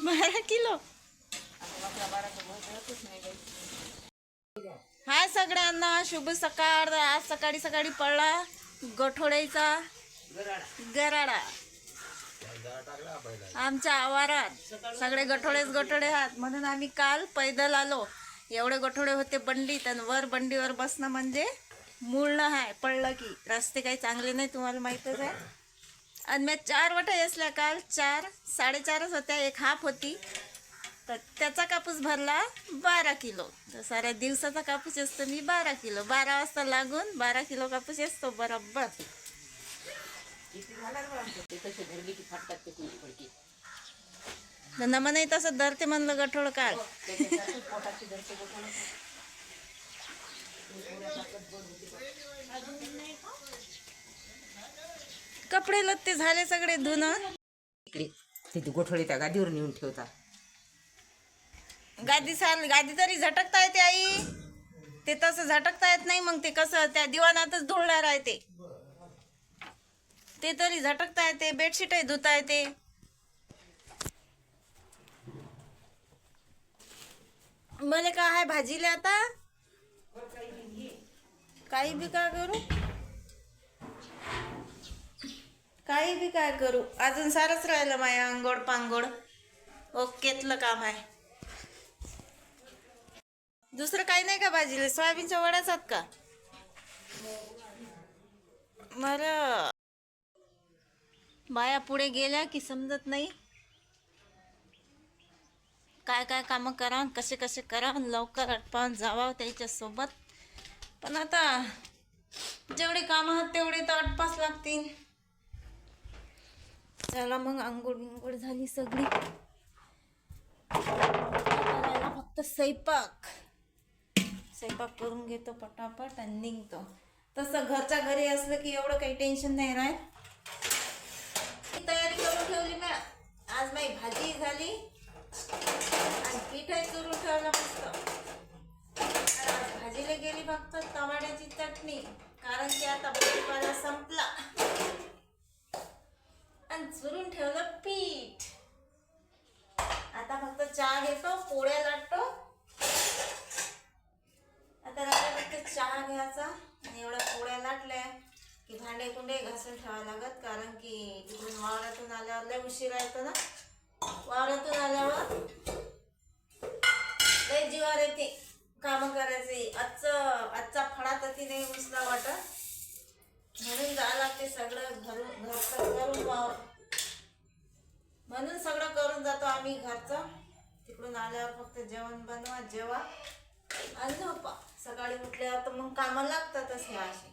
12 kilo. हाय सगळ्यांना शुभ सकाळ. आज सकाळी सकाळी पडला गठोड्याचा गराडा. आमच्या आवारात सगळे गठोडेच गठोडे आहात म्हणून आम्ही काल पैदल आलो. एवढे गठोडे होते बंडीत आणि वर बंडीवर बसणं म्हणजे मुळणं आहे. पडलं की रस्ते काही चांगले नाही तुम्हाला माहीतच आहे. आणि मी 4 वटा असल्या काल 4 4.5 होत्या. एक हाफ होती तर त्याचा कापूस भरला 12 किलो. तर साऱ्या दिवसाचा कापूस असतो मी 12 किलो. 12 वाजता लागून 12 किलो कापूस असतो बरोबर. नमनही तसं धरते म्हणलं गठोड काल. कपडे लत्ते झाले सगळे धुणं. तिथे गोठवली त्या गादीवर नेऊन ठेवता. गादी तरी झटकता येते आई. ते तसं झटकता येत नाही. मग ते कसं त्या दिवाणातच धुळणार आहे. ते तरी झटकता येते. बेडशीटही धुता येते. मला काय आहे भाजीला आता काही बी काय करू. काही बी काय करू. अजून सारच राहिलं माया अंगोड पांगोड. ओकेतलं काम आहे. दुसरं काही नाही का भाजीला. सोयाबीनच्या वड्याच आहेत का मला. बाया पुढे गेल्या की समजत नाही काय काय कामं करा, कसे कसे करा, लवकर अटपावून जावं त्याच्या सोबत. पण आता जेवढे कामं आहेत तेवढे तर अटपास लागतील. चला मग आंघोळ बिंघोळ झाली सगळी. करायला फक्त स्वयंपाक करून घेतो पटापट आणि निघतो. तसं घरच्या घरी असलं की एवढं काही टेन्शन नाही राहत. तयारी करून ठेवली मी. आज माझी भाजी झाली आणि पीठही चुरून ठेवलं मस्त. आज भाजीला गेली फक्त टमाट्याची चटणी कारण की आता भाजीपाला संपला. आणि चुरून ठेवलं पीठ. आता फक्त चहा घेतो, पोळ्या लाटतो. आता फक्त चहा घ्यायचा आणि एवढ्या पोळ्या लाटल्या की भांडे कुंडे घासून ठेवावं लागत. कारण की तिकडून वावरातून आल्यावर लय उशीर येतो ना. वावरातून आल्यावर लय जीवार येते कामं करायचे. आजचा फळा तरी नाही उचला वाटत म्हणून जावं लागते सगळं घरचं करून वावर. म्हणून सगळं करून जातो आम्ही घरचं. तिकडून आल्यावर फक्त जेवण बनवा, जेवा आणि झोपा. सकाळी उठल्यावर तर मग कामं लागतातच. हे असे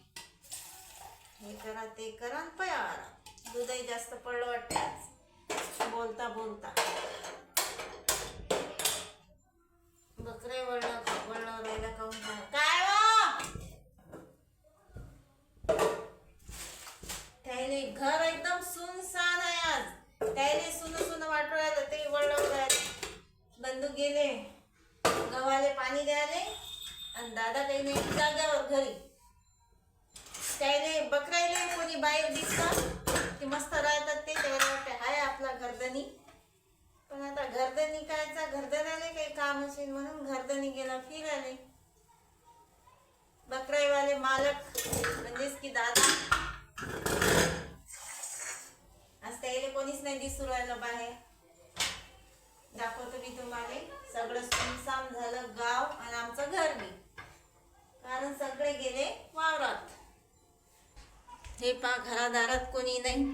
हे करा ते करा आणि पयारा. दूधही जास्त पडलं वाटते आज बोलता बोलता. बकरे वळलं राहिला काऊन काय त्याने घर एकदम सुनसान आहे आज. त्याने सुन वाटू राहिलं. ते वळलं राहिलं. बंधू गेले गव्हाले पाणी द्यायले आणि दादा काही नाही जाग्यावर घरी. त्याने बकरायले कोणी बाहेर दिसतात की मस्त राहतात. ते त्याला वाटते हाय आपला घरदनी. पण आता घरदनी कायचा, घरदनाले काही काम असेल म्हणून घरदनी गेला फिरायले. बकराईवाले मालक म्हणजेच की दादा आज त्याला कोणीच नाही दिसू राहिलं बाहेर. दाखवतो मी तुम्हाला. सगळं सुनसाम झालं गाव आणि आमचं घर बी. कारण सगळे गेले वावरात. हे पा घरादारात कोणी नाही.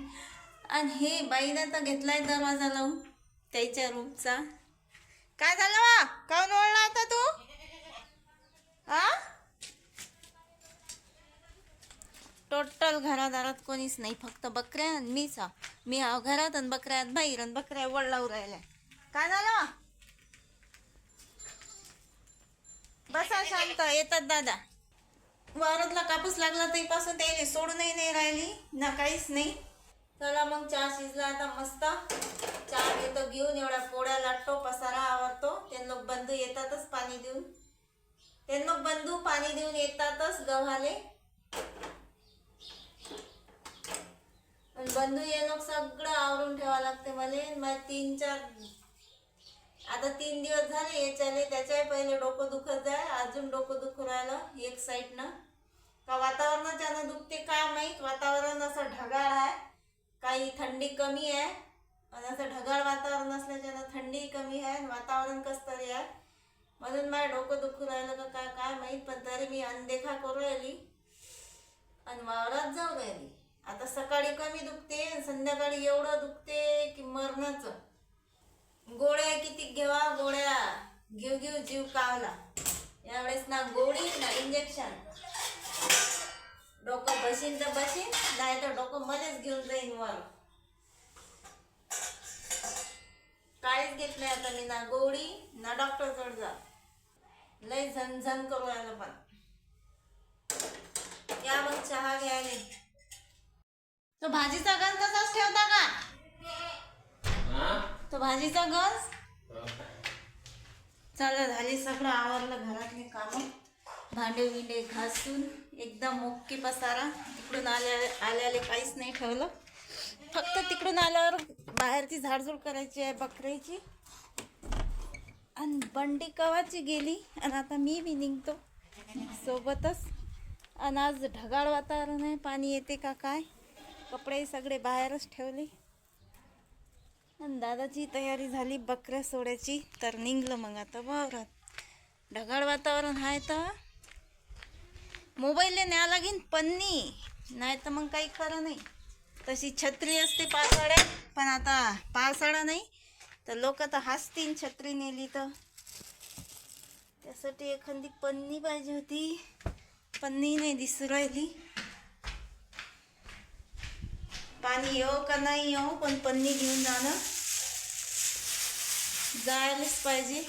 आणि हे बाईने तर घेतलाय दरवाजा लावून त्याच्या रूमचा. काय झालं वा काऊन ओळला होता तू हा. टोटल घरादारात कोणीच नाही. फक्त बकऱ्या आणि मीच. मी घरात आणि बकऱ्यात बाहेर आणि बकऱ्या वळलावून राहिल्या. काय झालं बसा शांत. येतात दादा. वावरातला कापूस लागला तेपासून त्याने सोडूनही नाही राहिली ना काहीच नाही. चला मग चहा शिजला आता मस्त. चहा घेतो घेऊन. एवढ्या पोळ्या लाटतो, पसारा आवरतो. ते लोक बंधू येतातच पाणी देऊन. ते लोक बंधू पाणी देऊन येतातच गव्हाले. बंधू ये लोक सगळं आवरून ठेवावं लागते मला. 3-4 आता 3 दिवस झाले याच्याने, त्याच्या पहिले डोकं दुखत आहे, अजून डोकं दुखू राहिलं एक साईडनं. का वातावरणाच्यानं दुखते काय माहीत. वातावरण असं ढगाळ आहे, काही थंडी कमी आहे, आणि असं ढगाळ वातावरण असल्याच्यानं थंडी कमी आहे आणि वातावरण कसं तरी आहे, म्हणून माझं डोकं दुखू राहिलं का काय काय माहीत. पण तरी मी अनदेखा करू राहिली आणि वावरात जाऊ राहिली. आता सकाळी कमी दुखते आणि संध्याकाळी एवढं दुखते की मरणाचं. गोळ्या किती घेवा, गोळ्या घेऊ घेऊ जीव कावला. यावेळेस ना गोळी ना इंजेक्शन. डोकं बशीन तर बशीन, नाही तर डोकं मध्येच घेऊन जाईन वर. काहीच घेत नाही आता मी, ना गोळी ना डॉक्टर जवळ जा. लय झणझण करू राहिलं. पण या मग चहा घ्यायला. तो भाजीचा गंज तसाच ठेवता का? तो भाजीचा गंज. चला झाली, सगळं आवरलं, घरातले कामं, भांडे बिंडे घासून एकदम मोक्की पसारा. तिकडून आल्याले काहीच नाही ठेवलं, फक्त तिकडून आल्यावर बाहेरची झाडझूड करायची आहे बकऱ्याची. आणि बंडी कवाची गेली आणि आता मी बी निघतो सोबतच. आणि आज ढगाळ वातावरण आहे, पाणी येते का काय. कपडे सगळे बाहेरच ठेवले आणि दादाची तयारी झाली बकऱ्या सोडायची, तर निघलं मग आता वावरात. ढगाळ वातावरण आहे तर मोबाईलने न्या लागीन पन्नी, नाही तर मग काही खरं नाही. तशी छत्री असते पावसाळ्यात, पण आता पावसाळा नाही तर लोक तर हसतील छत्री नेली तर. त्यासाठी एखादी पन्नी पाहिजे होती, पन्नी नाही दिसू राहिली. पाणी येऊ का नाही येऊ, पण पन्नी घेऊन जायलाच पाहिजे.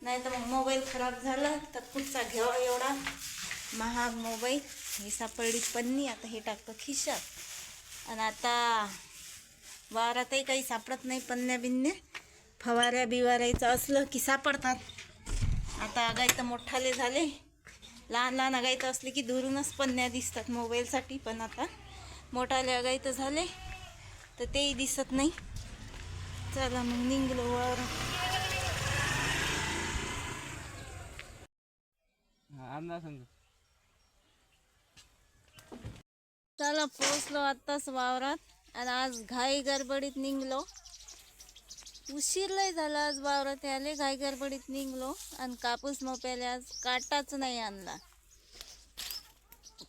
नाही तर मग मोबाईल खराब झाला तर कुठचा घ्यावा एवढा महाग मोबाईल. ही सापडली पन्नी, आता हे टाकतं खिशात. आणि आता वावरातही काही सापडत नाही पन्न्या बिन्या. फवाऱ्या बिवाऱ्याचं असलं की सापडतात. आता आगायतं मोठाले झाले, लहान लहान आगायतं असले की दुरूनच पन्न्या दिसतात मोबाईलसाठी. पण आता मोठाले आगायतं झाले तर तेही दिसत नाही. चला मग निघलो वर. चला पोचलो आत्ताच वावरात आणि आज घाई गडबडीत निघलो. उशीर लय झाला आज वावरात यायले, घाई गडबडीत निघलो. आणि कापूस मोप्याले आज काटाच नाही आणला.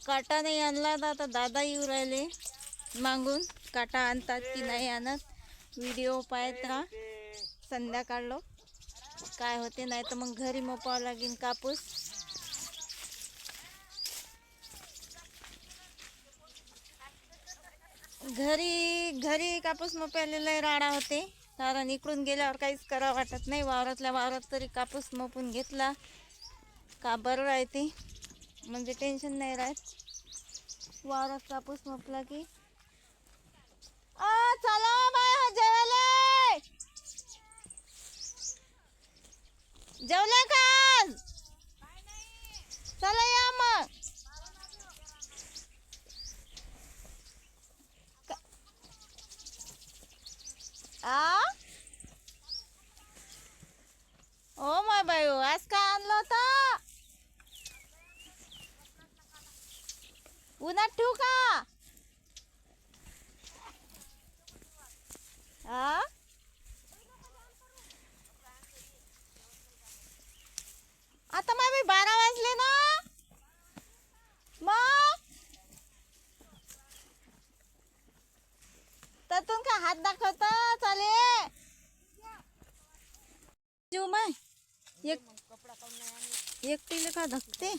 काटा नाही आणला तर आता दादा येऊ राहिले मागून, काटा आणतात की नाही आणत. व्हिडिओ पाहत राहा, संध्याकाळलो काय होते. नाही तर मग घरी मोपावं लागेल कापूस. घरी कापूस मोपायला लय राडा होते, कारण इकडून गेल्यावर काहीच करावं वाटत नाही. वावरातल्या वावरात तरी कापूस मोपून घेतला का बरं राहते, म्हणजे टेन्शन नाही राहत. वावरात कापूस मोपला की चला बाय जेवायला. जेवल्या का? चला या मग. ओ माय बायो, आज काय आणलं होतं? उन्हात ठेवू का? आता माय 12 वाजले ना, मग त्यातून काय हात दाखवता चाले. जीव माय एकटीले का धकते.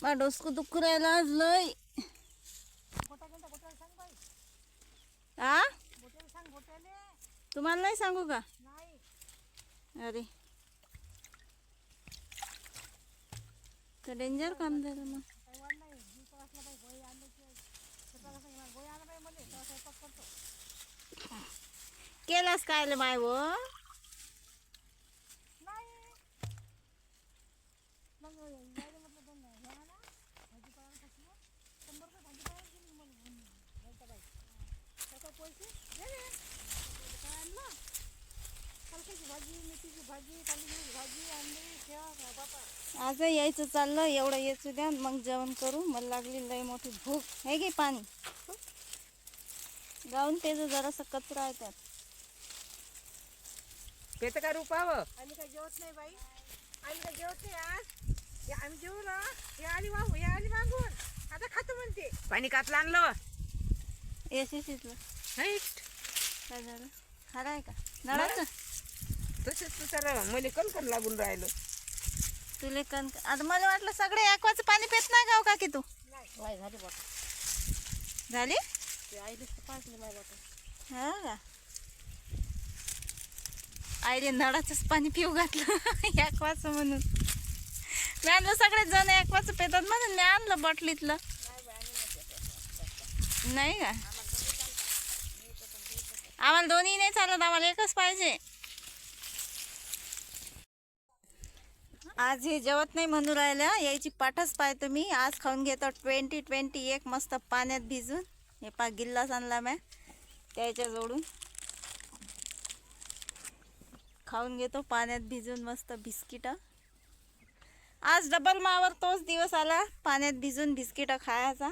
मा डोसकं दुखू राहिला आज लय. तुम्हाला नाही सांगू का? अरे तर डेंजर काम झालं मग. केलास काय बाय वो? माझं यायचं चाललं, एवढं यायचं द्या मग जेवण करू. मला लागली लई मोठी भूक. हे घे पाणी गाऊन, त्याचं जरासं कचरा आहे त्यात. पेत का रुपावं आम्ही काय जेवत नाही बाई, आम्ही काय जेवत नाही आज. हे आम्ही जेवलो, हे आली वाहू, हे आली मागून, आता खातो म्हणते. पाणी कातलं आणलं यशस्वीतलं हाईट. काय झालं? खरं आहे का नळाचं? तसेच तू सर मला कणकण लागून राहिलं. तुले कण आता मला वाटलं सगळे ॲक्वाचं पाणी पित नाही गाव का की तू? नाही झाली बाबा, झाली ते आईलेच तर पाजले माझ्या बाबा. हा का? आईले नळाचंच पाणी पिऊ घातलं ॲक्वाचं म्हणून. मी आणलं, सगळे जण ॲक्वाचं पितात म्हणून मी आणलं बॉटलीतलं. नाही का? आम्हाला दोन्ही नाही चालत, आम्हाला एकच पाहिजे. आज हे जेवत नाही म्हणून राहिल्या, यायची पाठच पाहतो मी. आज खाऊन घेतो 2021 मस्त पाण्यात भिजून. हे पा गिल्लास आणला मी त्याच्या जोडून, खाऊन घेतो पाण्यात भिजून मस्त बिस्किट. आज डबल मावर तोच दिवस आला, पाण्यात भिजून बिस्किट खायचा.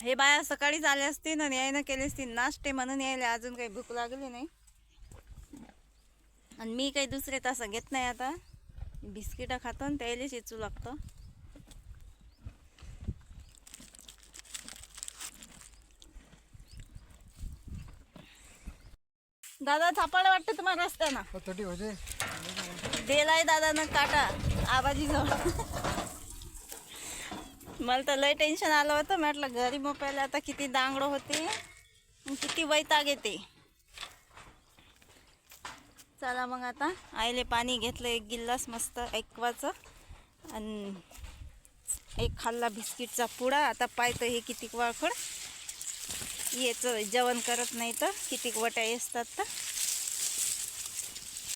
हे बाया सकाळीच आले असतील आणि यायनं केले असतील नाश्ते म्हणून यायला, अजून काही भूक लागली नाही. आणि मी काही दुसरे तास घेत नाही, आता बिस्किटं खातो आणि त्याला शेचू लागतं. दादा थापायला वाटतं तुम्हाला रस्त्यानं? दिलाय दादानं काटा आबाजीजवळ. मला तर लय टेन्शन आलं होतं. म्हटलं घरी मोपायला आता किती दांगडं होते, किती वैताग येते. चला मग आता आईले पाणी घेतलं, एक गिल्लास मस्त ॲक्वाचं, आणि एक खाल्ला बिस्किटचा पुडा. आता पाहतं हे कितीक वाळखड याचं जेवण करत नाही तर कितीक वट्या असतात तर.